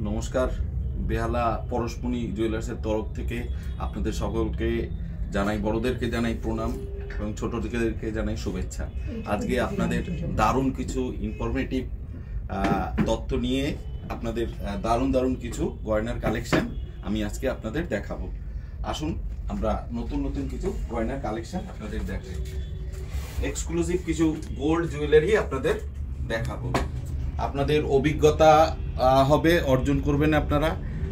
নমস্কার, বেহালা পরশমণি জুয়েলার্সের তরফ থেকে আপনাদের সকলকে জানাই, বড়দেরকে জানাই প্রণাম এবং ছোটদেরকে জানাই শুভেচ্ছা। আজকে আপনাদের দারুণ কিছু ইনফরমেটিভ তথ্য নিয়ে আপনাদের দারুণ কিছু গয়নার কালেকশন আমি আজকে আপনাদের দেখাবো। আসুন আমরা নতুন কিছু গয়নার কালেকশন আপনাদের দেখাই। এক্সক্লুসিভ কিছু গোল্ড জুয়েলারি আপনাদের দেখাবো। আপনাদের অভিজ্ঞতা হবে, অর্জন করবেন আপনারা।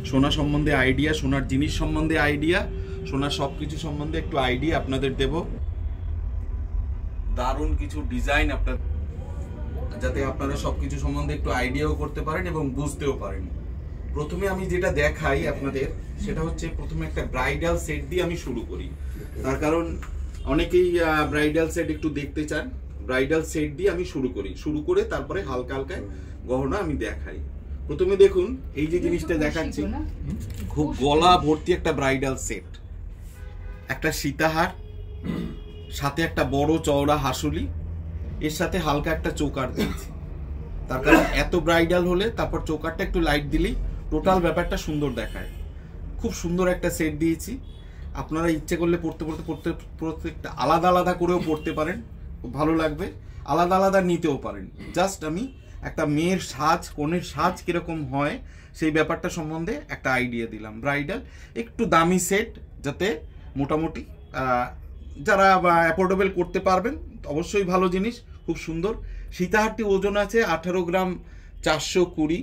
সোনা সম্বন্ধে আইডিয়া, সোনার জিনিস সম্বন্ধে আইডিয়া, সোনার সব কিছু সম্বন্ধে একটু আইডিয়া আপনাদের দেব। দারুণ কিছু ডিজাইন আপনার, যাতে আপনারা সব কিছু সম্বন্ধে একটু আইডিয়াও করতে পারেন এবং বুঝতেও পারেন। প্রথমে আমি যেটা দেখাই আপনাদের সেটা হচ্ছে, প্রথমে একটা ব্রাইডাল সেট দিয়ে আমি শুরু করি। তার কারণ অনেকেই ব্রাইডাল সেট একটু দেখতে চান। ব্রাইডাল সেট দিয়ে আমি শুরু করে তারপরে হালকা গহনা আমি দেখাই। প্রথমে দেখুন, এই যে জিনিসটা দেখাচ্ছি, খুব গলা ভর্তি একটা ব্রাইডাল সেট, একটা সীতাহার, সাথে একটা বড় চওড়া হাসুলি, এর সাথে হালকা একটা চোকার দিয়েছি। তার কারণ এত ব্রাইডাল হলে তারপর চোকারটা একটু লাইট দিলেই টোটাল ব্যাপারটা সুন্দর দেখায়। খুব সুন্দর একটা সেট দিয়েছি। আপনারা ইচ্ছে করলে প্রত্যেকটা আলাদা করেও পড়তে পারেন, খুব ভালো লাগবে। আলাদা নিতেও পারেন। জাস্ট আমি একটা মেয়ের সাজ, কনের সাজ কিরকম হয় সেই ব্যাপারটা সম্বন্ধে একটা আইডিয়া দিলাম। ব্রাইডাল একটু দামি সেট, যাতে মোটামুটি যারা অ্যাফোর্ডেবল করতে পারবেন, অবশ্যই ভালো জিনিস, খুব সুন্দর। সীতাহারটি ওজন আছে 18 গ্রাম 420,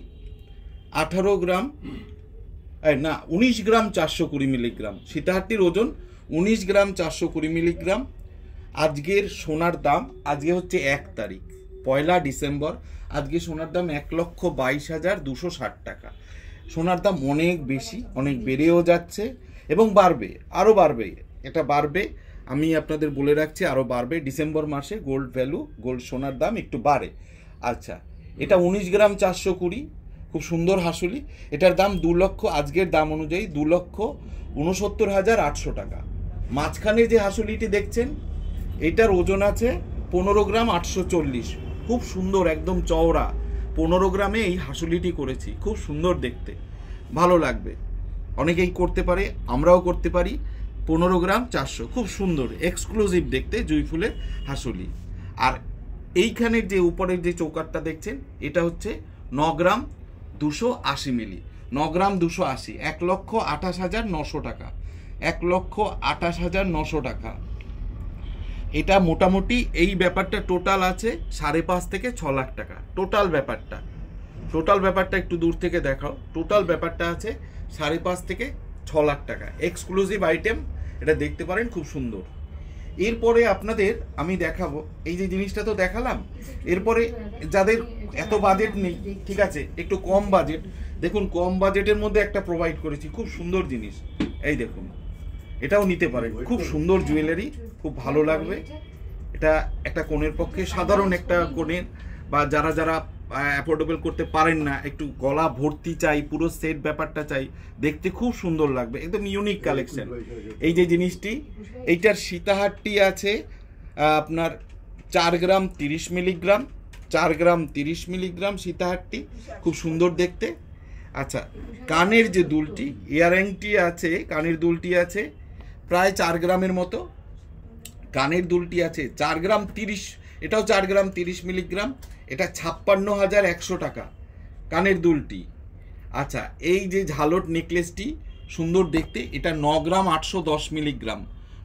18 গ্রাম না 19 গ্রাম 420 মিলিগ্রাম। সীতাহারটির ওজন 19 গ্রাম 420 মিলিগ্রাম। আজকের সোনার দাম, আজকে হচ্ছে 1 তারিখ, 1 ডিসেম্বর। আজকে সোনার দাম 1,22,260 টাকা। সোনার দাম অনেক বেশি, অনেক বেড়েও যাচ্ছে এবং বাড়বে, আরও বাড়বে। এটা বাড়বে, আমি আপনাদের বলে রাখছি, আরও বাড়বে। ডিসেম্বর মাসে গোল্ড ভ্যালু, গোল্ড সোনার দাম একটু বাড়ে। আচ্ছা, এটা 19 গ্রাম 420, খুব সুন্দর হাসুলি। এটার দাম 2 লক্ষ, আজকের দাম অনুযায়ী 2,69,800 টাকা। মাঝখানে যে হাসুলিটি দেখছেন, এটার ওজন আছে 15 গ্রাম 840, খুব সুন্দর, একদম চওড়া। 15 গ্রামে এই হাসুলিটি করেছি, খুব সুন্দর দেখতে, ভালো লাগবে। অনেকেই করতে পারে, আমরাও করতে পারি। 15 গ্রাম 400, খুব সুন্দর এক্সক্লুসিভ দেখতে জুঁই ফুলের হাসুলি। আর এইখানের যে উপরের যে চৌকাটটা দেখছেন, এটা হচ্ছে 9 গ্রাম 280 মিলি, 9 গ্রাম 280, 1,28,900 টাকা, 1,28,900 টাকা। এটা মোটামুটি এই ব্যাপারটা টোটাল আছে 5.5 থেকে 6 লাখ টাকা। টোটাল ব্যাপারটা একটু দূর থেকে দেখাও। টোটাল ব্যাপারটা আছে 5.5 থেকে 6 লাখ টাকা। এক্সক্লুসিভ আইটেম, এটা দেখতে পারেন, খুব সুন্দর। এরপরে আপনাদের আমি দেখাবো, এই যে জিনিসটা তো দেখালাম। এরপরে যাদের এত বাজেট নেই, ঠিক আছে, একটু কম বাজেট, দেখুন কম বাজেটের মধ্যে একটা প্রোভাইড করেছি, খুব সুন্দর জিনিস। এই দেখুন, এটাও নিতে পারেন, খুব সুন্দর জুয়েলারি, খুব ভালো লাগবে। এটা একটা কনের পক্ষে, সাধারণ একটা কনের, বা যারা অ্যাফোর্ডেবল করতে পারেন না, একটু গলা ভর্তি চাই, পুরো সেট ব্যাপারটা চাই, দেখতে খুব সুন্দর লাগবে, একদম ইউনিক কালেকশন। এই যে জিনিসটি, এইটার সীতাহারটি আছে আপনার 4 গ্রাম 30 মিলিগ্রাম, 4 গ্রাম 30 মিলিগ্রাম সীতাহারটি, খুব সুন্দর দেখতে। আচ্ছা, কানের যে দুলটি, ইয়ারিংটি আছে, কানের দুলটি আছে প্রায় 4 গ্রামের মতো। কানের দুলটি আছে 4 গ্রাম 30, এটাও 4 গ্রাম 30 মিলিগ্রাম। এটা 56,100 টাকা কানের দুলটি। আচ্ছা, এই যে ঝালট নেকলেসটি সুন্দর দেখতে, এটা 9 গ্রাম 810 মিলিগ্রাম,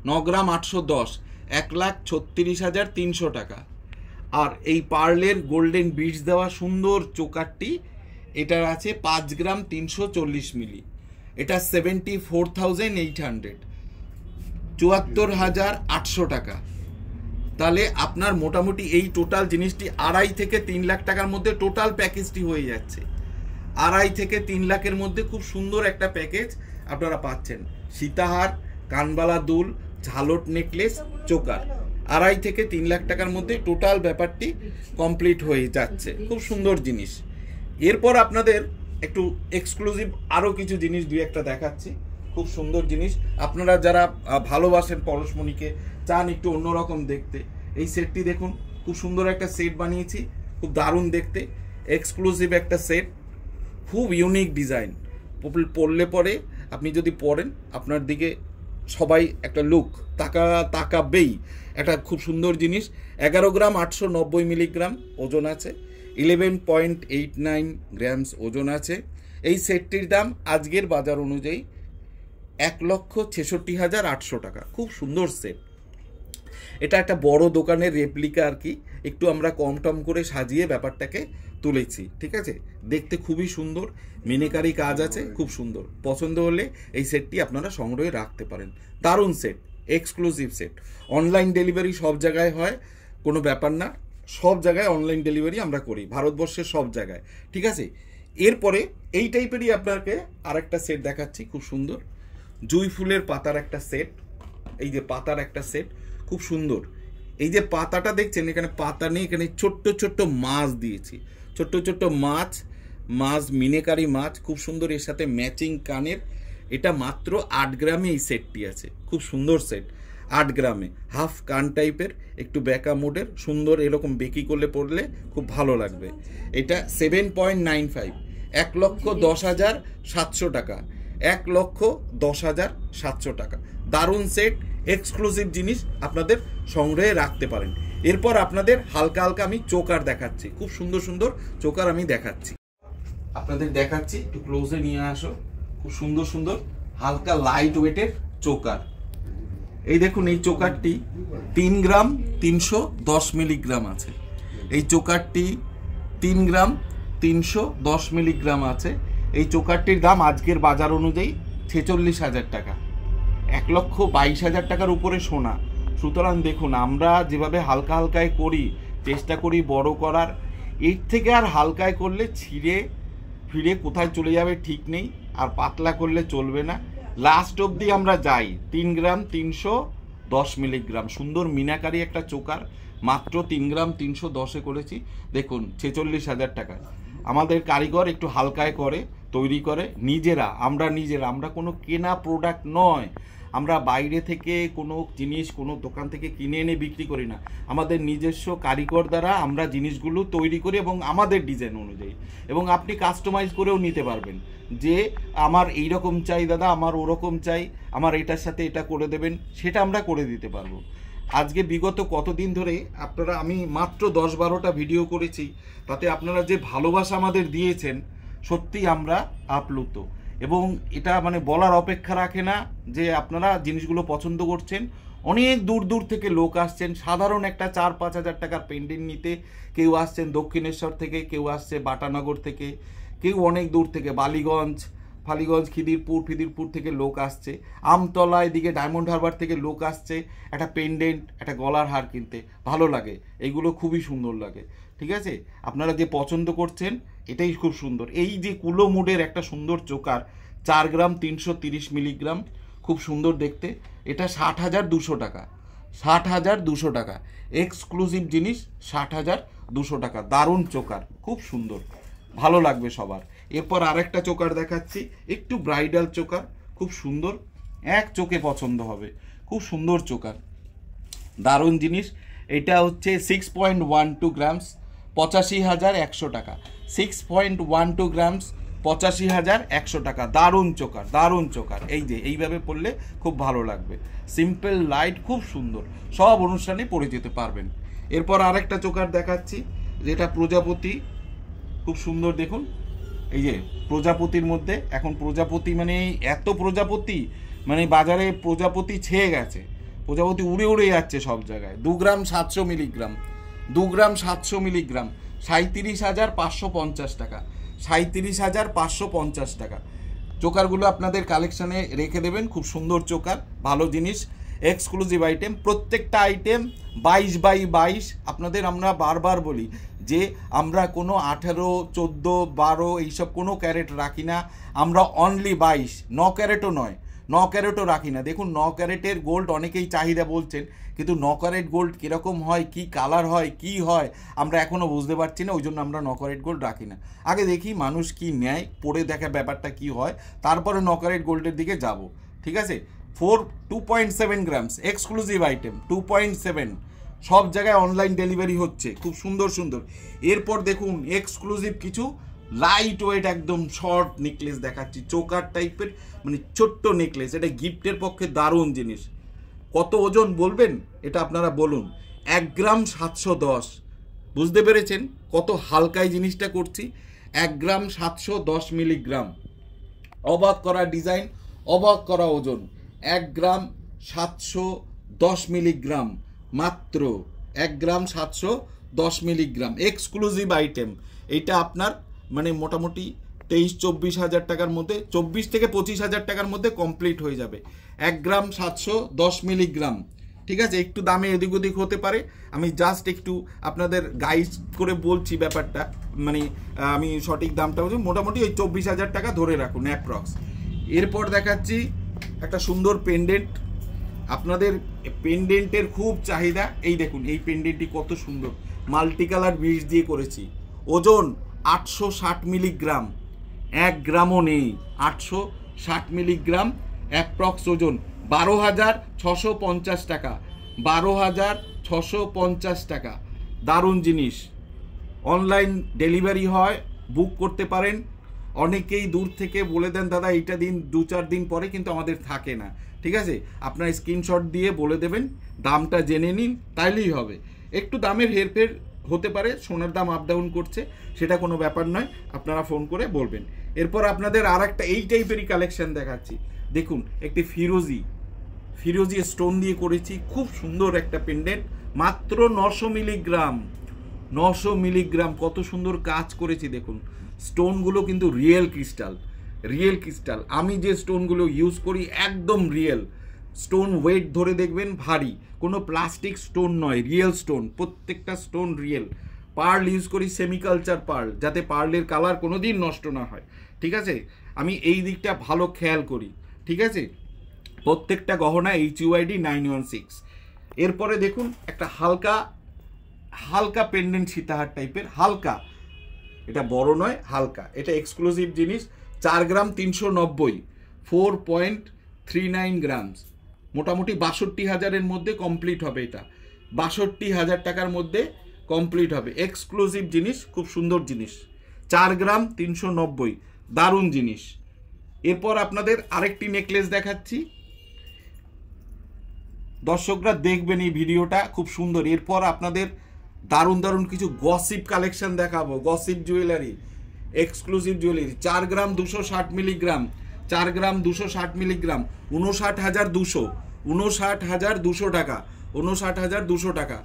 9 গ্রাম 810, 1,36,300 টাকা। আর এই পার্লের গোল্ডেন বিডস দেওয়া সুন্দর চোকারটি, এটার আছে 5 গ্রাম 340 মিলি, এটা 74,800, 74,800 টাকা। তাহলে আপনার মোটামুটি এই টোটাল জিনিসটি 2.5 থেকে 3 লাখ টাকার মধ্যে টোটাল প্যাকেজটি হয়ে যাচ্ছে। 2.5 থেকে 3 লাখের মধ্যে খুব সুন্দর একটা প্যাকেজ আপনারা পাচ্ছেন। সীতাহার, কানবালা দুল, ঝালট নেকলেস, চোকার, 2.5 থেকে 3 লাখ টাকার মধ্যে টোটাল ব্যাপারটি কমপ্লিট হয়ে যাচ্ছে। খুব সুন্দর জিনিস। এরপর আপনাদের একটু এক্সক্লুসিভ আরও কিছু জিনিস 2-1টা দেখাচ্ছি, খুব সুন্দর জিনিস। আপনারা যারা ভালোবাসেন পরশমণিকে, চান একটু অন্যরকম দেখতে, এই সেটটি দেখুন, খুব সুন্দর একটা সেট বানিয়েছি, খুব দারুণ দেখতে, এক্সক্লুসিভ একটা সেট। খুব ইউনিক ডিজাইন, পরলে পরে আপনি যদি পরেন আপনার দিকে সবাই একটা লুক তাকাবেই। একটা খুব সুন্দর জিনিস। 11 গ্রাম 890 মিলিগ্রাম ওজন আছে, 11.89 গ্রামস ওজন আছে। এই সেটটির দাম আজকের বাজার অনুযায়ী 1,66,800 টাকা। খুব সুন্দর সেট। এটা একটা বড় দোকানের রেপ্লিকা আর কি, একটু আমরা কম টম করে সাজিয়ে ব্যাপারটাকে তুলেছি, ঠিক আছে। দেখতে খুবই সুন্দর, মিনেকারি কাজ আছে, খুব সুন্দর। পছন্দ হলে এই সেটটি আপনারা সংগ্রহে রাখতে পারেন। দারুণ set, exclusive set. Online delivery সব জায়গায় হয়, কোনো ব্যাপার না, সব জায়গায় অনলাইন ডেলিভারি আমরা করি, ভারতবর্ষের সব জায়গায়, ঠিক আছে। এরপরে এই টাইপেরই আপনাকে আরেকটা সেট দেখাচ্ছি, খুব সুন্দর। জুঁই ফুলের পাতার একটা সেট, এই যে পাতার একটা সেট, খুব সুন্দর। এই যে পাতাটা দেখছেন, এখানে পাতা নেই, এখানে ছোট্ট ছোট্ট মাছ দিয়েছি, ছোট্ট ছোট্ট মাছ মিনেকারি মাছ, খুব সুন্দর। এর সাথে ম্যাচিং কানের। এটা মাত্র 8 গ্রামে এই সেটটি আছে, খুব সুন্দর সেট। 8 গ্রামে হাফ কান টাইপের, একটু বেকা মোডের, সুন্দর। এরকম বেকি করলে পড়লে খুব ভালো লাগবে। এটা 7.95, 1,10,700 টাকা, 1,10,700 টাকা। দারুণ সেট, এক্সক্লুসিভ জিনিস, আপনাদের সংগ্রহে রাখতে পারেন। এরপর আপনাদের হালকা হালকা আমি চোকার দেখাচ্ছি, খুব সুন্দর সুন্দর চোকার আমি দেখাচ্ছি, আপনাদের দেখাচ্ছি। একটু ক্লোজে নিয়ে আসো। খুব সুন্দর সুন্দর হালকা লাইট ওয়েটের চোকার। এই দেখুন, এই চোকারটি 3 গ্রাম 310 মিলিগ্রাম আছে। এই চোকারটি 3 গ্রাম 310 মিলিগ্রাম আছে। এই চোকারটির দাম আজকের বাজার অনুযায়ী 46,000 টাকা, 1,22,000 টাকার উপরে সোনা। সুতরাং দেখুন, আমরা যেভাবে হালকা হালকায় করি, চেষ্টা করি বড় করার, এর থেকে আর হালকায় করলে ছিঁড়ে ফিরে কোথায় চলে যাবে ঠিক নেই, আর পাতলা করলে চলবে না। লাস্ট অবধি আমরা যাই। 3 গ্রাম 310 মিলিগ্রাম, সুন্দর মিনাকারি একটা চোকার, মাত্র 3 গ্রাম 310-এ করেছি। দেখুন, 46,000 টাকা। আমাদের কারিগর একটু হালকায় করে, তৈরি করে নিজেরা, আমরা কোনো কেনা প্রোডাক্ট নয়। আমরা বাইরে থেকে কোনো জিনিস কোনো দোকান থেকে কিনে এনে বিক্রি করি না। আমাদের নিজস্ব কারিগর দ্বারা আমরা জিনিসগুলো তৈরি করি, এবং আমাদের ডিজাইন অনুযায়ী। এবং আপনি কাস্টমাইজ করেও নিতে পারবেন, যে আমার এই রকম চাই দাদা, আমার ওরকম চাই, আমার এটার সাথে এটা করে দেবেন, সেটা আমরা করে দিতে পারবো। আজকে বিগত কতদিন ধরে আপনারা, আমি মাত্র 10-12টা ভিডিও করেছি, তাতে আপনারা যে ভালোবাসা আমাদের দিয়েছেন, সত্যি আমরা আপ্লুত। এবং এটা মানে বলার অপেক্ষা রাখে না যে আপনারা জিনিসগুলো পছন্দ করছেন। অনেক দূর দূর থেকে লোক আসছেন, সাধারণ একটা 4-5 হাজার টাকার পেন্ডেন্ট নিতে। কেউ আসছেন দক্ষিণেশ্বর থেকে, কেউ আসছে বাটানগর থেকে, কেউ অনেক দূর থেকে, বালিগঞ্জ, ফালিগঞ্জ, খিদিরপুর থেকে লোক আসছে, আমতলা, এদিকে ডায়মন্ড হারবার থেকে লোক আসছে একটা পেন্ডেন্ট, একটা গলার হার কিনতে। ভালো লাগে, এইগুলো খুবই সুন্দর লাগে, ঠিক আছে। আপনারা যে পছন্দ করছেন, এটাই খুব সুন্দর। এই যে কুলো মুডের একটা সুন্দর চোকার, 4 গ্রাম 330 মিলিগ্রাম, খুব সুন্দর দেখতে। এটা 60,200 টাকা, 60,200 টাকা। এক্সক্লুসিভ জিনিস, 60,200 টাকা। দারুণ চোকার, খুব সুন্দর, ভালো লাগবে সবার। এরপর আরেকটা চোকার দেখাচ্ছি, একটু ব্রাইডাল চোকার, খুব সুন্দর, এক চোখে পছন্দ হবে, খুব সুন্দর চোকার, দারুণ জিনিস। এটা হচ্ছে 6.12 গ্রামস, 85,100 টাকা। 6.12 গ্রামস, 85,100 টাকা। দারুণ চোকার, দারুণ চোকার। এই যে এইভাবে পরলে খুব ভালো লাগবে, সিম্পল লাইট, খুব সুন্দর, সব অনুষ্ঠানে পরে যেতে পারবেন। এরপর আরেকটা চোকার দেখাচ্ছি, যেটা প্রজাপতি, খুব সুন্দর। দেখুন, এই যে প্রজাপতির মধ্যে, এখন প্রজাপতি মানে এত প্রজাপতি, মানে বাজারে প্রজাপতি ছেয়ে গেছে, প্রজাপতি উড়ে উড়ে যাচ্ছে সব জায়গায়। 2 গ্রাম 700 মিলিগ্রাম, 2 গ্রাম 700 মিলিগ্রাম, 37,550 টাকা, 37,550 টাকা। চোকারগুলো আপনাদের কালেকশানে রেখে দেবেন, খুব সুন্দর চোকার, ভালো জিনিস, এক্সক্লুসিভ আইটেম। প্রত্যেকটা আইটেম 22x22। আপনাদের আমরা বারবার বলি যে আমরা কোনো 18, 14, 12 এইসব কোনো ক্যারেট রাখি না, আমরা অনলি 22, 9 ক্যারেটও নয়, 9 ক্যারেটও রাখি না। দেখুন, 9 ক্যারেটের গোল্ড অনেকেই চাহিদা বলছেন, কিন্তু 9 ক্যারেট গোল্ড কীরকম হয়, কি কালার হয়, কি হয়, আমরা এখনও বুঝতে পারছি না। ওই জন্য আমরা 9 ক্যারেট গোল্ড রাখি না। আগে দেখি মানুষ কি নেয়, পরে দেখা ব্যাপারটা কি হয়, তারপরে 9 ক্যারেট গোল্ডের দিকে যাব, ঠিক আছে। 2.7 গ্রামস, এক্সক্লুসিভ আইটেম, 2.7, সব জায়গায় অনলাইন ডেলিভারি হচ্ছে, খুব সুন্দর সুন্দর। এরপর দেখুন, এক্সক্লুসিভ কিছু লাইট ওয়েট একদম শর্ট নেকলেস দেখাচ্ছি, চোকার টাইপের, মানে ছোট্ট নেকলেস। এটা গিফটের পক্ষে দারুণ জিনিস। কত ওজন বলবেন? এটা আপনারা বলুন। 1 গ্রাম 710। বুঝতে পেরেছেন কত হালকায় জিনিসটা করছি? 1 গ্রাম 710 মিলিগ্রাম। অবাক করা ডিজাইন, অবাক করা ওজন। 1 গ্রাম 710 মিলিগ্রাম, মাত্র 1 গ্রাম 710 মিলিগ্রাম। Exclusive item. এটা আপনার মানে মোটামুটি 23-24 হাজার টাকার মধ্যে, 24 থেকে 25 হাজার টাকার মধ্যে কমপ্লিট হয়ে যাবে। 1 গ্রাম 710 মিলিগ্রাম, ঠিক আছে? একটু দামে এদিক ওদিক হতে পারে, আমি জাস্ট একটু আপনাদের গাইড করে বলছি ব্যাপারটা, মানে আমি সঠিক দামটা বলছি, মোটামুটি ওই 24 হাজার টাকা ধরে রাখুন অ্যাপ্রক্স। এরপর দেখাচ্ছি একটা সুন্দর পেন্ডেন্ট। আপনাদের পেন্ডেন্টের খুব চাহিদা। এই দেখুন, এই পেন্ডেন্টটি কত সুন্দর, মাল্টি কালার বিটস দিয়ে করেছি। ওজন 860 মিলিগ্রাম, 1 গ্রামও নেই। 860 মিলিগ্রাম অ্যাপ্রক্স ওজন। 12,650 টাকা, 12,650 টাকা। দারুণ জিনিস। অনলাইন ডেলিভারি হয়, বুক করতে পারেন। অনেকেই দূর থেকে বলে দেন দাদা এইটা দিন, 2-4 দিন পরে, কিন্তু আমাদের থাকে না, ঠিক আছে? আপনার স্ক্রিনশট দিয়ে বলে দেবেন, দামটা জেনে নিন, তাইলেই হবে। একটু দামের হেরফের হতে পারে, সোনার দাম আপ ডাউন করছে, সেটা কোনো ব্যাপার নয়, আপনারা ফোন করে বলবেন। এরপর আপনাদের আর একটা এই টাইপেরই কালেকশন দেখাচ্ছি। দেখুন, একটি ফিরোজি স্টোন দিয়ে করেছি, খুব সুন্দর একটা পেন্ডেন্ট, মাত্র 900 মিলিগ্রাম। 900 মিলিগ্রাম, কত সুন্দর কাজ করেছি দেখুন। স্টোনগুলো কিন্তু রিয়েল ক্রিস্টাল। আমি যে স্টোনগুলো ইউজ করি একদম রিয়েল স্টোন। ওয়েট ধরে দেখবেন ভারী, কোনো প্লাস্টিক স্টোন নয়, রিয়েল স্টোন। প্রত্যেকটা স্টোন রিয়েল। পার্ল ইউজ করি, সেমিকালচার পার্ল, যাতে পার্লের কালার কোনো দিন নষ্ট না হয়, ঠিক আছে? আমি এই দিকটা ভালো খেয়াল করি, ঠিক আছে? প্রত্যেকটা গহনা HUID 916। এরপরে দেখুন একটা হালকা পেন্ডেন্ট সীতাহার টাইপের, হালকা, এটা বড় নয়, হালকা। এটা এক্সক্লুসিভ জিনিস। 4 গ্রাম 390, 4.39 গ্রামস, মোটামুটি 62,000-এর মধ্যে কমপ্লিট হবে। এটা 62,000 টাকার মধ্যে কমপ্লিট হবে। এক্সক্লুসিভ জিনিস, খুব সুন্দর জিনিস। 4 গ্রাম 390, দারুণ জিনিস। এরপর আপনাদের আরেকটি নেকলেস দেখাচ্ছি, দর্শকরা দেখবেন এই ভিডিওটা, খুব সুন্দর। এরপর আপনাদের দারুণ কিছু গসিপ কালেকশন দেখাবো, গসিপ জুয়েলারি, এক্সক্লুসিভ জুয়েলারি। 4 গ্রাম 260 মিলিগ্রাম, 4 গ্রাম 260 মিলিগ্রাম, 59,200 টাকা, 59,200 টাকা।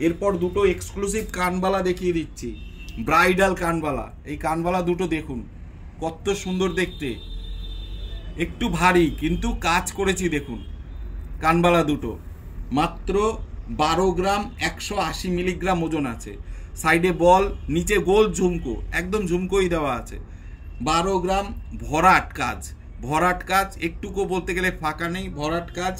এরপর দুটো এক্সক্লুসিভ কানবালা দেখিয়ে দিচ্ছি, ব্রাইডাল কানবালা। এই কানবালা দুটো দেখুন কত সুন্দর দেখতে, একটু ভারী কিন্তু কাজ করেছি দেখুন। কানবালা দুটো মাত্র 12 গ্রাম 180 মিলিগ্রাম ওজন আছে। সাইডে বল, নিচে গোল ঝুমকো, একদম ঝুমকোই দেওয়া আছে। 12 গ্রাম, ভরাট কাজ, একটুকু বলতে গেলে ফাঁকা নেই, ভরাট কাজ।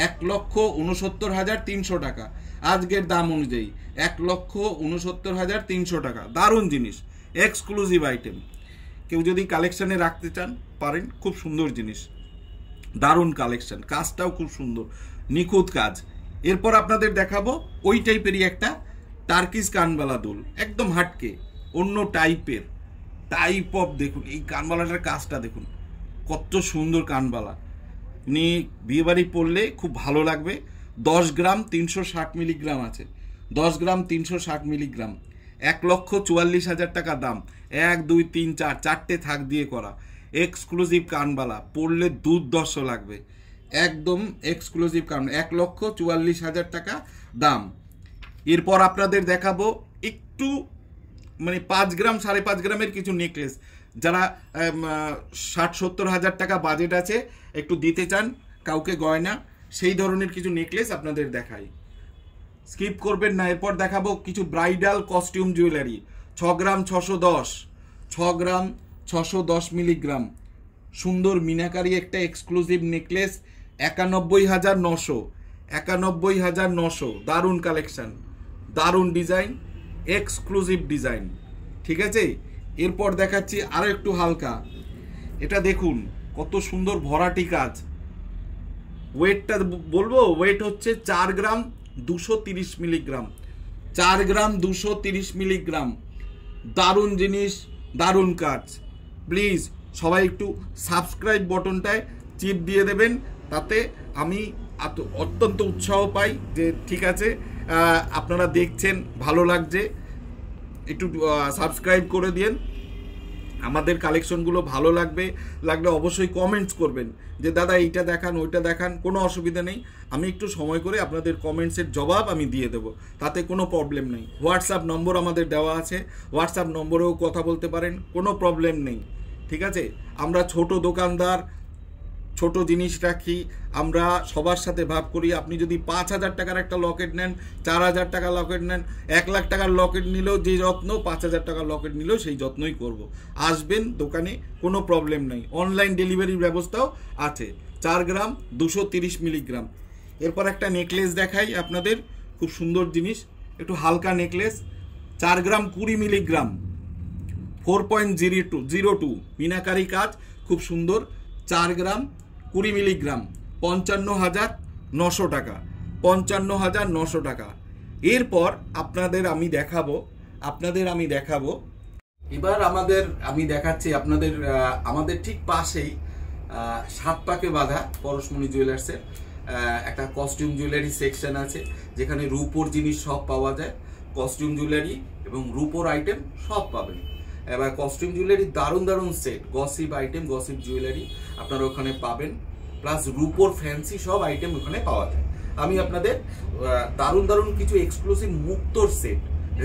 1,69,300 টাকা আজকের দাম অনুযায়ী, 1,69,300 টাকা। দারুণ জিনিস, এক্সক্লুসিভ আইটেম। কেউ যদি কালেকশানে রাখতে চান পারেন, খুব সুন্দর জিনিস, দারুণ কালেকশন, কাজটাও খুব সুন্দর, নিখুঁত কাজ। এরপর আপনাদের দেখাবো ওই টাইপেরই একটা টার্কিশ কানবালা দুল, একদম হাটকে অন্য টাইপ অফ। দেখুন এই কানবালাটার কাজটা দেখুন, কত সুন্দর কানবালা। উনি বিয়েবাড়ি পরলে খুব ভালো লাগবে। 10 গ্রাম 360 মিলিগ্রাম আছে, 10 গ্রাম 360 মিলিগ্রাম, 1,44,000 টাকা দাম। 1, 2, 3, 4, 4টে থাক দিয়ে করা এক্সক্লুসিভ কানবালা, পড়লে দুর্দর্শ লাগবে, একদম এক্সক্লুসিভ কান। 1,44,000 টাকা দাম। এরপর আপনাদের দেখাবো একটু মানে 5 গ্রাম 5.5 গ্রামের কিছু নেকলেস। যারা 60-70 হাজার টাকা বাজেট আছে, একটু দিতে চান কাউকে গয়না, সেই ধরনের কিছু নেকলেস আপনাদের দেখাই, স্কিপ করবেন না। এরপর দেখাবো কিছু ব্রাইডাল কস্টিউম জুয়েলারি। 6 গ্রাম 610, 6 গ্রাম 610 মিলিগ্রাম, সুন্দর মিনাকারি একটা এক্সক্লুসিভ নেকলেস। 91,900, 91,900। দারুণ কালেকশন, দারুণ ডিজাইন, এক্সক্লুসিভ ডিজাইন, ঠিক আছে? এরপর দেখাচ্ছি আরো একটু হালকা, এটা দেখুন কত সুন্দর ভরাটি কাজ। ওয়েটটা বলবো, ওয়েট হচ্ছে 4 গ্রাম 230 মিলিগ্রাম, 4 গ্রাম 230 মিলিগ্রাম। দারুণ জিনিস, দারুণ কাজ। প্লিজ সবাই একটু সাবস্ক্রাইব বটনটায় চিপ দিয়ে দেবেন, তাতে আমি অত্যন্ত উৎসাহ পাই যে ঠিক আছে আপনারা দেখছেন, ভালো লাগছে, একটু সাবস্ক্রাইব করে দিন। আমাদের কালেকশনগুলো ভালো লাগলে অবশ্যই কমেন্টস করবেন যে দাদা এইটা দেখান ওইটা দেখান, কোনো অসুবিধা নেই। আমি একটু সময় করে আপনাদের কমেন্টসের জবাব আমি দিয়ে দেবো, তাতে কোনো প্রবলেম নেই। হোয়াটসঅ্যাপ নম্বর আমাদের দেওয়া আছে, হোয়াটসঅ্যাপ নম্বরেও কথা বলতে পারেন, কোনো প্রবলেম নেই। ঠিক আছে, আমরা ছোট দোকানদার, ছোট জিনিস রাখি, আমরা সবার সাথে ভাব করি। আপনি যদি 5,000 টাকার একটা লকেট নেন, 4,000 টাকার লকেট নেন, 1 লাখ টাকার লকেট নিলেও যে যত্ন, 5,000 টাকার লকেট নিলেও সেই যত্নই করব। আসবেন দোকানে, কোনো প্রবলেম নেই। অনলাইন ডেলিভারির ব্যবস্থাও আছে। 4 গ্রাম 230 মিলিগ্রাম। এরপর একটা নেকলেস দেখাই আপনাদের, খুব সুন্দর জিনিস, একটু হালকা নেকলেস, 4 গ্রাম 20 মিলিগ্রাম, 4.02 মিনাকারি কাজ, খুব সুন্দর, 4 গ্রাম 20 মিলিগ্রাম, 55,900 টাকা, 55,900 টাকা। এরপর আপনাদের আমি দেখাবো এবার আমি দেখাচ্ছি আপনাদের আমাদের ঠিক পাশেই 7 পাকে বাঁধা পরশমণি জুয়েলার্সের একটা কস্টিউম জুয়েলারি সেকশন আছে, যেখানে রূপোর জিনিস সব পাওয়া যায়। কস্টিউম জুয়েলারি এবং রূপোর আইটেম সব পাবেন। এবার কস্টিউম জুয়েলারি দারুণ set, gossip item, gossip jewellery আপনারা ওখানে পাবেন, প্লাস রূপোর ফ্যান্সি সব আইটেম ওখানে পাওয়া যায়। আমি আপনাদের দারুণ কিছু এক্সক্লুসিভ মুক্তোর সেট,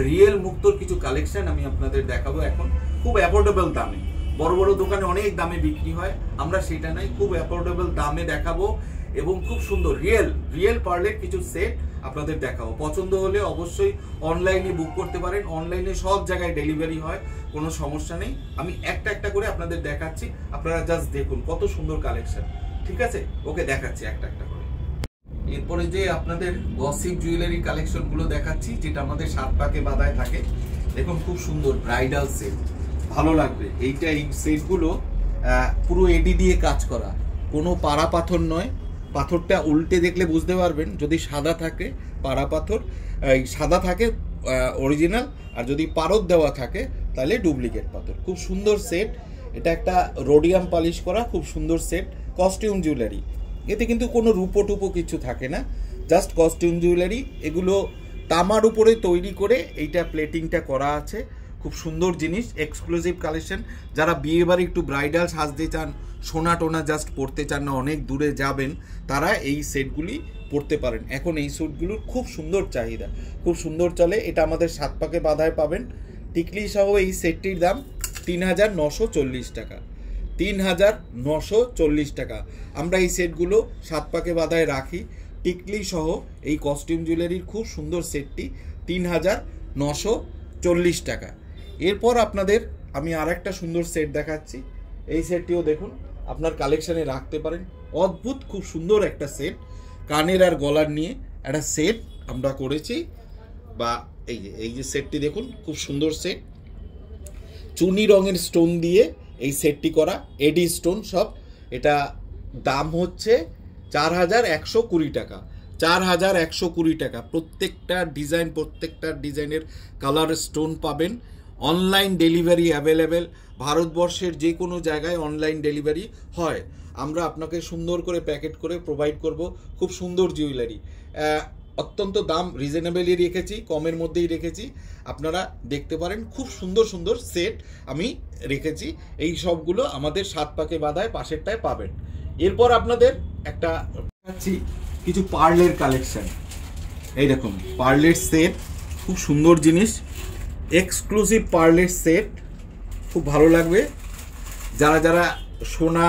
রিয়েল মুক্তোর কিছু কালেকশন আমি আপনাদের দেখাবো এখন, খুব অ্যাফোর্ডেবল দামে। বড় বড় দোকানে অনেক দামে বিক্রি হয়, আমরা সেটা নাই, খুব অ্যাফোর্ডেবল দামে দেখাবো এবং খুব সুন্দর রিয়েল পার্লের কিছু সেট আপনাদের দেখাবো। পছন্দ হলে অবশ্যই অনলাইনে বুক করতে পারেন, অনলাইনে সব জায়গায় ডেলিভারি হয়, কোনো সমস্যা নেই। আমি একটা করে আপনাদের দেখাচ্ছি, আপনারা জাস্ট দেখুন কত সুন্দর কালেকশন। ঠিক আছে, ওকে দেখাচ্ছি একটা করে। এরপরে যে আপনাদের গসিপ জুয়েলারি কালেকশন গুলো দেখাচ্ছি, যেটা আমাদের 7 পাকে বাঁধায় থাকে। দেখুন খুব সুন্দর ব্রাইডাল সেট, ভালো লাগবে। এই সেটগুলো পুরো এডি দিয়ে কাজ করা, কোনো পাড়া পাথর নয়। পাথরটা উল্টে দেখলে বুঝতে পারবেন, যদি সাদা থাকে পাড়া পাথর, সাদা থাকে অরিজিনাল, আর যদি পারদ দেওয়া থাকে তাহলে ডুপ্লিকেট পাথর। খুব সুন্দর সেট, এটা একটা রোডিয়াম পালিশ করা খুব সুন্দর সেট, কস্টিউম জুয়েলারি। এতে কিন্তু কোনো রূপো টুপো কিছু থাকে না, জাস্ট কস্টিউম জুয়েলারি। এগুলো তামার উপরে তৈরি করে এইটা প্লেটিংটা করা আছে, খুব সুন্দর জিনিস, এক্সক্লুসিভ কালেকশন। যারা বিয়ে বাড়ি একটু ব্রাইডাল সাজতে চান, সোনা টোনা জাস্ট পরতে চান না, অনেক দূরে যাবেন, তারা এই সেটগুলি পরতে পারেন। এখন এই সেটগুলোর খুব সুন্দর চাহিদা, খুব সুন্দর চলে। এটা আমাদের 7 পাকে বাঁধায় পাবেন। টিকলি সহ এই সেটটির দাম 3,940 টাকা, 3,940 টাকা। আমরা এই সেটগুলো 7 পাকে বাঁধায় রাখি। টিকলি সহ এই কস্টিউম জুয়েলারির খুব সুন্দর সেটটি 3,940 টাকা। এরপর আপনাদের আমি আর একটা সুন্দর সেট দেখাচ্ছি। এই সেটটিও দেখুন, আপনার কালেকশানে রাখতে পারেন। অদ্ভুত খুব সুন্দর একটা সেট, কানের আর গলার নিয়ে একটা সেট আমরা করেছি। বা এই যে সেটটি দেখুন, খুব সুন্দর সেট, চুনি রঙের স্টোন দিয়ে এই সেটটি করা, এডি স্টোন সব। এটা দাম হচ্ছে 4,120 টাকা, 4,120 টাকা। প্রত্যেকটা ডিজাইনের কালার স্টোন পাবেন। অনলাইন ডেলিভারি অ্যাভেলেবেল, ভারতবর্ষের যে কোনো জায়গায় অনলাইন ডেলিভারি হয়। আমরা আপনাকে সুন্দর করে প্যাকেট করে প্রোভাইড করব। খুব সুন্দর জুয়েলারি, অত্যন্ত দাম রিজনেবলই রেখেছি, কমের মধ্যেই রেখেছি, আপনারা দেখতে পারেন। খুব সুন্দর সেট আমি রেখেছি। এই সবগুলো আমাদের 7 পাকে বাঁধায় পাশেরটায় পাবেন। এরপর আপনাদের একটা কিছু পার্লের কালেকশন। এই দেখুন পার্লের সেট, খুব সুন্দর জিনিস, এক্সক্লুসিভ পার্লের সেট, খুব ভালো লাগবে। যারা সোনা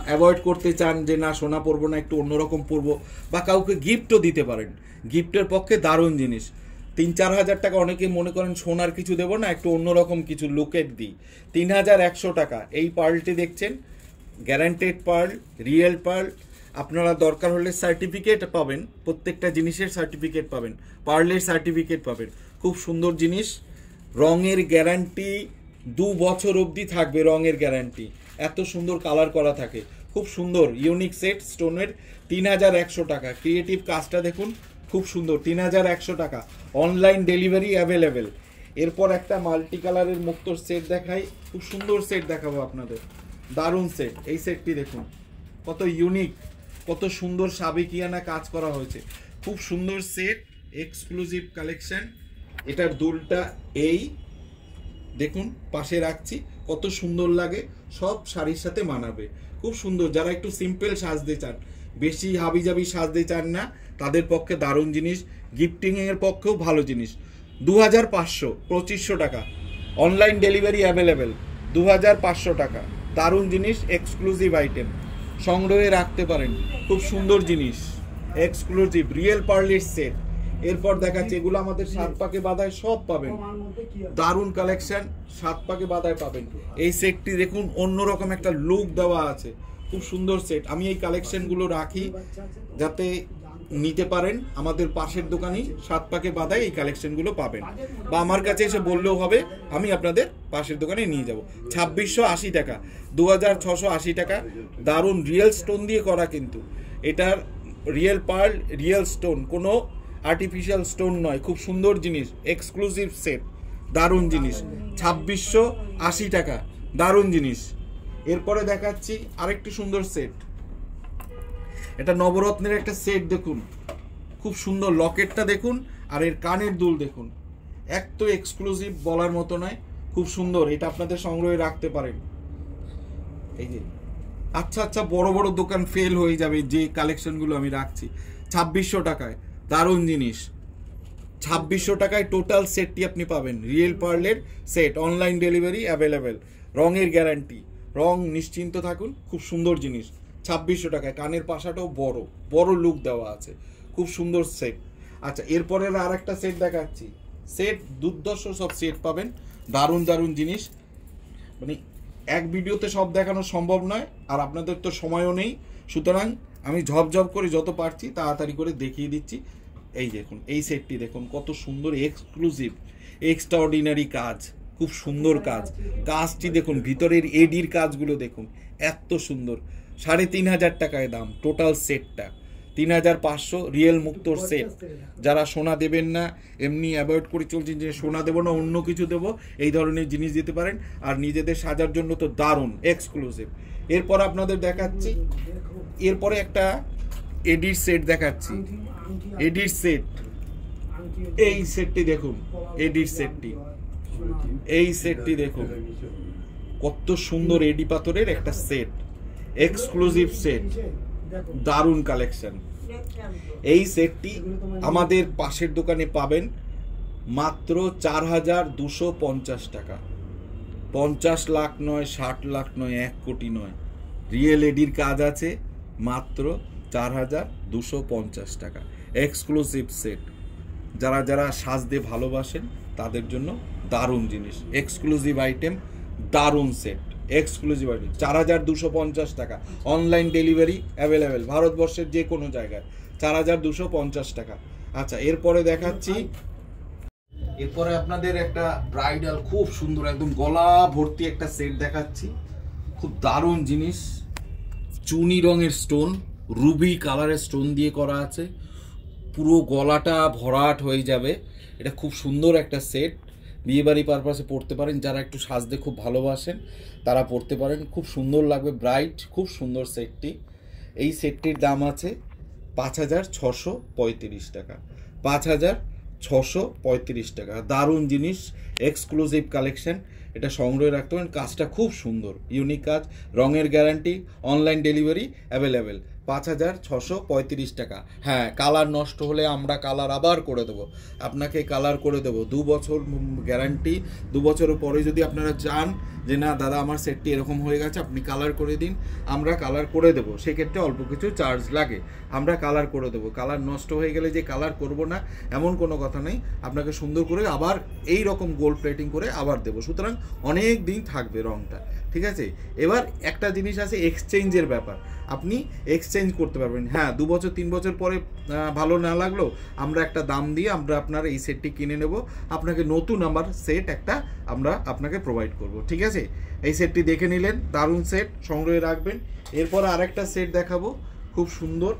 অ্যাভয়েড করতে চান, যে না সোনা পরবো না, একটু অন্যরকম পরবো, বা কাউকে গিফটও দিতে পারেন, গিফটের পক্ষে দারুণ জিনিস। 3-4 হাজার টাকা অনেকে মনে করেন সোনার কিছু দেবো না, একটু অন্যরকম কিছু লুকেট দিই, 3,100 টাকা। এই পার্লটি দেখছেন, গ্যারান্টেড পার্ল, রিয়েল পার্ল। আপনারা দরকার হলে সার্টিফিকেট পাবেন, প্রত্যেকটা জিনিসের সার্টিফিকেট পাবেন, পার্লের সার্টিফিকেট পাবেন। খুব সুন্দর জিনিস, রঙের গ্যারান্টি 2 বছর অবধি থাকবে, রঙের গ্যারান্টি, এত সুন্দর কালার করা থাকে। খুব সুন্দর ইউনিক সেট স্টোনের, 3,100 টাকা। ক্রিয়েটিভ কাজটা দেখুন, খুব সুন্দর, 3,100 টাকা। Online delivery available. এরপর একটা মাল্টি কালারের মুক্তোর সেট দেখাই, খুব সুন্দর সেট দেখাবো আপনাদের, দারুণ সেট। এই সেটটি দেখুন কত ইউনিক, কত সুন্দর সাবেকিয়ানা কাজ করা হয়েছে, খুব সুন্দর সেট, এক্সক্লুসিভ কালেকশন। এটার দুলটা এই দেখুন, পাশে রাখছি, কত সুন্দর লাগে, সব শাড়ির সাথে মানাবে, খুব সুন্দর। যারা একটু সিম্পল সাজতে চান, বেশি হাবিজাবি সাজতে চান না, তাদের পক্ষে দারুণ জিনিস, গিফটিং এর পক্ষেও ভালো জিনিস। 2500, 2500 টাকা, অনলাইন ডেলিভারি অ্যাভেলেবেল, 2500 টাকা, দারুণ জিনিস, এক্সক্লুসিভ আইটেম, সংগ্রহে রাখতে পারেন, খুব সুন্দর জিনিস, এক্সক্লুসিভ রিয়েল পার্লের সেট। এরপর দেখাচ্ছি, এগুলো আমাদের 7 পাকে বাঁধায় সব পাবেন, দারুণ কালেকশন, 7 পাকে বাঁধায় পাবেন। এই সেটটি দেখুন, অন্যরকম একটা লুক দেওয়া আছে, খুব সুন্দর সেট। আমি এই কালেকশনগুলো রাখি যাতে নিতে পারেন, আমাদের পাশের দোকানে 7 পাকে বাঁধায় এই কালেকশনগুলো পাবেন, বা আমার কাছে এসে বললেও হবে, আমি আপনাদের পাশের দোকানে নিয়ে যাব। 2680 টাকা, 2680 টাকা, দারুণ রিয়েল স্টোন দিয়ে করা, কিন্তু এটার রিয়েল পার্ল, রিয়েল স্টোন, কোনো আর্টিফিশিয়াল স্টোন নয়, খুব সুন্দর জিনিস, এক্সক্লুসিভ সেট, দারুণ জিনিস, 2680 টাকা, দারুণ জিনিস। এরপরে দেখাচ্ছি আরেকটি সুন্দর সেট, এটা নবরত্নের একটা সেট দেখুন, খুব সুন্দর, লকেটটা দেখুন আর এর কানের দুল দেখুন, এক তো এক্সক্লুসিভ বলার মতো নয়, খুব সুন্দর। এটা আপনাদের সংগ্রহে রাখতে পারেন। এই যে আচ্ছা আচ্ছা বড় বড় দোকান ফেল হয়ে যাবে যে কালেকশনগুলো আমি রাখছি, 2600 টাকায়, দারুণ জিনিস, 2600 টাকায় টোটাল সেটটি আপনি পাবেন, রিয়েল পার্লের সেট, অনলাইন ডেলিভারি অ্যাভেলেবেল, রঙের গ্যারান্টি, রং নিশ্চিন্ত থাকুন, খুব সুন্দর জিনিস, 2600 টাকায়। কানের পাশাটাও বড় বড় লুক দেওয়া আছে, খুব সুন্দর সেট। আচ্ছা, এরপরে আর একটা সেট দেখাচ্ছি, সেট দুর্দর্শ সব সেট পাবেন, দারুণ দারুণ জিনিস, মানে এক ভিডিওতে সব দেখানো সম্ভব নয়, আর আপনাদের তো সময়ও নেই, সুতরাং আমি ঝপঝপ করে যত পারছি তাড়াতাড়ি করে দেখিয়ে দিচ্ছি। এই দেখুন, এই সেটটি দেখুন, কত সুন্দর, এক্সক্লুসিভ, এক্সট্রাঅর্ডিনারি কাজ, খুব সুন্দর কাজ, কাজটি দেখুন, ভিতরের এডির কাজগুলো দেখুন, এত সুন্দর, 3500 টাকায় দাম টোটাল সেটটা, 3500 রিয়েল মুক্তোর সেট। যারা সোনা দেবেন না, এমনি অ্যাভয়েড করে চলছেন যে সোনা দেবো না অন্য কিছু দেবো, এই ধরনের জিনিস দিতে পারেন, আর নিজেদের সাজার জন্য তো দারুণ এক্সক্লুসিভ। এরপর আপনাদের দেখাচ্ছি, এরপরে একটা এডির সেট দেখাচ্ছি, এডির সেট, এই সেটটি দেখুন, এডির সেটটি, এই সেটটি দেখুন, কত সুন্দর এডি পাথরের একটা সেট, এক্সক্লুসিভ সেট, দারুণ কালেকশন। এই সেটটি আমাদের পাশের দোকানে পাবেন মাত্র 4250 টাকা, 50 লাখ নয়, 60 লাখ নয়, 1 কোটি নয়, রিয়েল এডির কাজ আছে, মাত্র 4250 টাকা, এক্সক্লুসিভ সেট। যারা যারা সাজতে ভালোবাসেন তাদের জন্য দারুণ জিনিস, এক্সক্লুসিভ আইটেম, দারুণ সেট, এক্সক্লুসিভ আইটেম, 4250 টাকা, অনলাইন ডেলিভারি অ্যাভেলেবেল, ভারতবর্ষের যে কোনো জায়গায়, 4250 টাকা। আচ্ছা, এরপরে দেখাচ্ছি, এরপরে আপনাদের একটা ব্রাইডাল খুব সুন্দর একদম গলা ভর্তি একটা সেট দেখাচ্ছি, খুব দারুণ জিনিস, চুনি রঙের স্টোন, রুবি কালারের স্টোন দিয়ে করা আছে, পুরো গলাটা ভরাট হয়ে যাবে, এটা খুব সুন্দর একটা সেট, বিয়েবাড়ি পারপাসে পড়তে পারেন, যারা একটু সাজতে খুব ভালোবাসেন তারা পড়তে পারেন, খুব সুন্দর লাগবে, ব্রাইট, খুব সুন্দর সেটটি। এই সেটটির দাম আছে 5635 টাকা, 5635 টাকা, দারুণ জিনিস, এক্সক্লুসিভ কালেকশন, এটা সংগ্রহে রাখতে পারেন, কাজটা খুব সুন্দর, ইউনিক কাজ, রঙের গ্যারান্টি, অনলাইন ডেলিভারি অ্যাভেলেবেল, 5635 টাকা। হ্যাঁ, কালার নষ্ট হলে আমরা কালার আবার করে দেবো, আপনাকে কালার করে দেবো, 2 বছর গ্যারান্টি, 2 বছরের পরে যদি আপনারা চান যে না দাদা আমার সেটটি এরকম হয়ে গেছে আপনি কালার করে দিন, আমরা কালার করে দেবো, সেক্ষেত্রে অল্প কিছু চার্জ লাগে, আমরা কালার করে দেবো। কালার নষ্ট হয়ে গেলে যে কালার করব না এমন কোনো কথা নেই, আপনাকে সুন্দর করে আবার এই রকম গোল্ড প্লেটিং করে আবার দেবো, সুতরাং অনেক দিন থাকবে রঙটা, ঠিক আছে। এবার একটা জিনিস আছে, এক্সচেঞ্জের ব্যাপার, আপনি এক্সচেঞ্জ করতে পারবেন, হ্যাঁ 2 বছর 3 বছর পরে ভালো না লাগলো আমরা একটা দাম দিয়ে আমরা আপনার এই সেটটি কিনে নেব, আপনাকে নতুন আমার সেট একটা আমরা আপনাকে প্রোভাইড করব, ঠিক আছে। এই সেটটি দেখে নিলেন, দারুণ সেট, সংগ্রহে রাখবেন। এরপর আরেকটা সেট দেখাবো, খুব সুন্দর,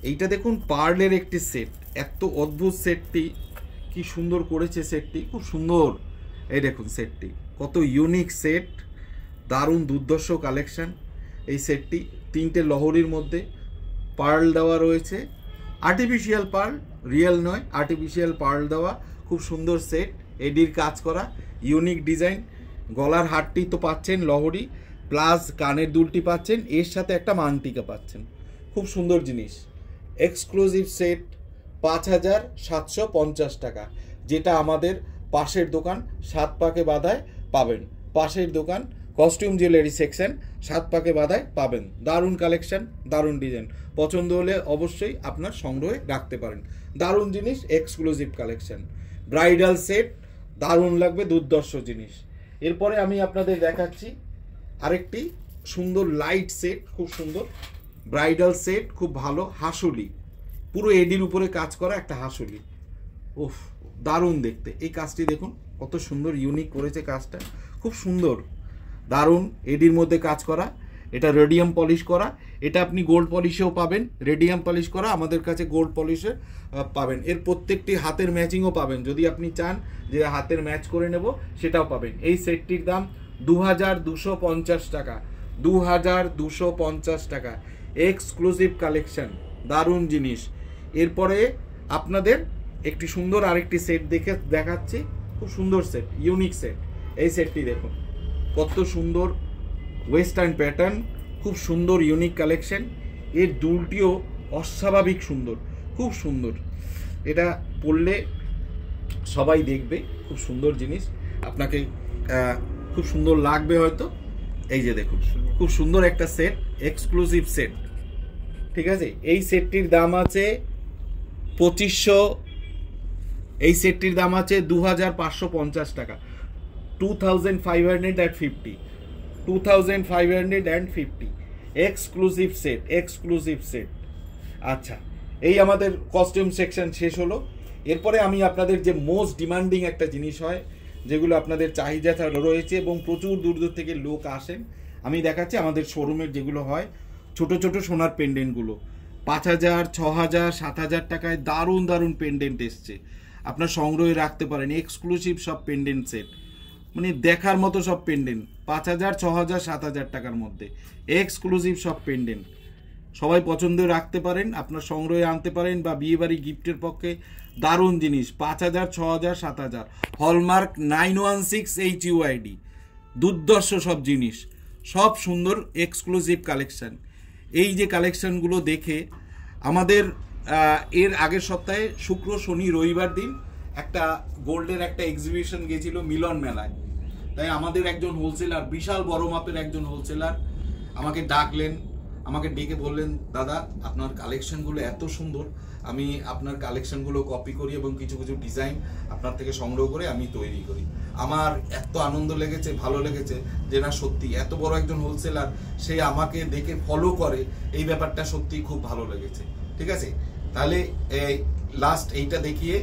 এইটা দেখুন পার্লের একটি সেট, এত অদ্ভুত সেটটি কি সুন্দর করেছে সেটটি, খুব সুন্দর। এই দেখুন সেটটি কত ইউনিক সেট, দারুণ দুর্ধর্ষ কালেকশন। এই সেটটি 3টে লহরির মধ্যে পার্ল দেওয়া রয়েছে, আর্টিফিশিয়াল পার্ল, রিয়েল নয়, আর্টিফিশিয়াল পার্ল দেওয়া, খুব সুন্দর সেট, এডির কাজ করা, ইউনিক ডিজাইন। গলার হারটি তো পাচ্ছেন লহরি, প্লাস কানের দুলটি পাচ্ছেন, এর সাথে একটা মানটিকা পাচ্ছেন, খুব সুন্দর জিনিস। এক্সক্লুসিভ সেট 5750 টাকা, যেটা আমাদের পাশের দোকান 7 পাকে বাধায় পাবেন। পাশের দোকান কস্টিউম জুয়েলারি সেকশন 7 পাকে বাধায় পাবেন। দারুণ কালেকশন, দারুণ ডিজাইন, পছন্দ হলে অবশ্যই আপনার সংগ্রহে রাখতে পারেন। দারুণ জিনিস, এক্সক্লুসিভ কালেকশন, ব্রাইডাল সেট, দারুণ লাগবে, দুর্ধর্ষ জিনিস। এরপরে আমি আপনাদের দেখাচ্ছি আরেকটি সুন্দর লাইট সেট, খুব সুন্দর ব্রাইডাল সেট, খুব ভালো হাসুলি, পুরো এডির উপরে কাজ করা একটা হাসুলি। ওফ, দারুণ দেখতে। এই কাজটি দেখুন কত সুন্দর ইউনিক করেছে কাজটা, খুব সুন্দর, দারুণ এডির মধ্যে কাজ করা। এটা রেডিয়াম পলিশ করা, এটা আপনি গোল্ড পলিশেও পাবেন, রেডিয়াম পলিশ করা আমাদের কাছে গোল্ড পলিশে পাবেন। এর প্রত্যেকটি হাতের ম্যাচিংও পাবেন, যদি আপনি চান যে হাতের ম্যাচ করে নেব সেটাও পাবেন। এই সেটটির দাম 2250 টাকা, 2250 টাকা, এক্সক্লুসিভ কালেকশন, দারুণ জিনিস। এরপরে আপনাদের একটি সুন্দর আরেকটি সেট দেখাচ্ছি, খুব সুন্দর সেট, ইউনিক সেট। এই সেটটি দেখুন কত সুন্দর ওয়েস্টার্ন প্যাটার্ন, খুব সুন্দর ইউনিক কালেকশন। এর দুলটিও অস্বাভাবিক সুন্দর, খুব সুন্দর, এটা পরলে সবাই দেখবে, খুব সুন্দর জিনিস, আপনাকে খুব সুন্দর লাগবে হয়তো। এই যে দেখুন খুব সুন্দর একটা সেট, এক্সক্লুসিভ সেট, ঠিক আছে। এই সেটটির দাম আছে 2500, এই সেটটির দাম আছে 2550 টাকা, 2550, 2550, এক্সক্লুসিভ সেট, এক্সক্লুসিভ সেট। আচ্ছা, এই আমাদের কস্টিউম সেকশন শেষ হলো। এরপরে আমি আপনাদের যে মোস্ট ডিমান্ডিং একটা জিনিস হয়, যেগুলো আপনাদের চাহিদা রয়েছে এবং প্রচুর দূর দূর থেকে লোক আসেন, আমি দেখাচ্ছি আমাদের শোরুমের যেগুলো হয় ছোট ছোট সোনার পেন্ডেন্টগুলো 5000, 6000, 7000 টাকায় দারুণ দারুণ পেন্ডেন্ট এসছে, আপনার সংগ্রহে রাখতে পারেন। এক্সক্লুসিভ সব পেন্ডেন্ট সেট, মানে দেখার মতো সব পেন্ডেন্ট, 5000, 6000, 7000 টাকার মধ্যে এক্সক্লুসিভ সব পেন্ডেন্ট, সবাই পছন্দ রাখতে পারেন, আপনার সংগ্রহে আনতে পারেন বা বিয়েবাড়ি গিফটের পক্ষে দারুণ জিনিস। 5000, 6000, 7000, হলমার্ক 916 HUID, দুর্ধর্ষ সব জিনিস, সব সুন্দর এক্সক্লুসিভ কালেকশন। এই যে কালেকশনগুলো দেখে আমাদের এর আগের সপ্তাহে শুক্র, শনি, রবিবার দিন একটা গোল্ডের একটা এক্সিবিশন গেছিল মিলন মেলায়, তাই আমাদের একজন হোলসেলার, বিশাল বড় মাপের একজন হোলসেলার আমাকে ডাকলেন, আমাকে ডেকে বললেন, দাদা আপনার কালেকশনগুলো এত সুন্দর, আমি আপনার কালেকশনগুলো কপি করি এবং কিছু কিছু ডিজাইন আপনার থেকে সংগ্রহ করে আমি তৈরি করি। আমার এত আনন্দ লেগেছে, ভালো লেগেছে যে না সত্যি এত বড় একজন হোলসেলার, সে আমাকে দেখে ফলো করে, এই ব্যাপারটা সত্যি খুব ভালো লেগেছে। ঠিক আছে, তাহলে লাস্ট এইটা দেখিয়ে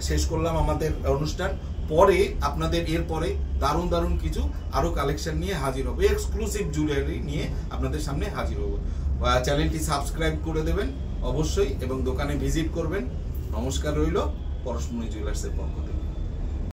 শেষ করলাম আমাদের অনুষ্ঠান। পরে আপনাদের এরপরে দারুণ দারুণ কিছু আরো কালেকশন নিয়ে হাজির হবো, এক্সক্লুসিভ জুয়েলারি নিয়ে আপনাদের সামনে হাজির হবো। চ্যানেলটি সাবস্ক্রাইব করে দেবেন অবশ্যই এবং দোকানে ভিজিট করবেন। নমস্কার রইল পরশমণি জুয়েলার্সের পক্ষ থেকে।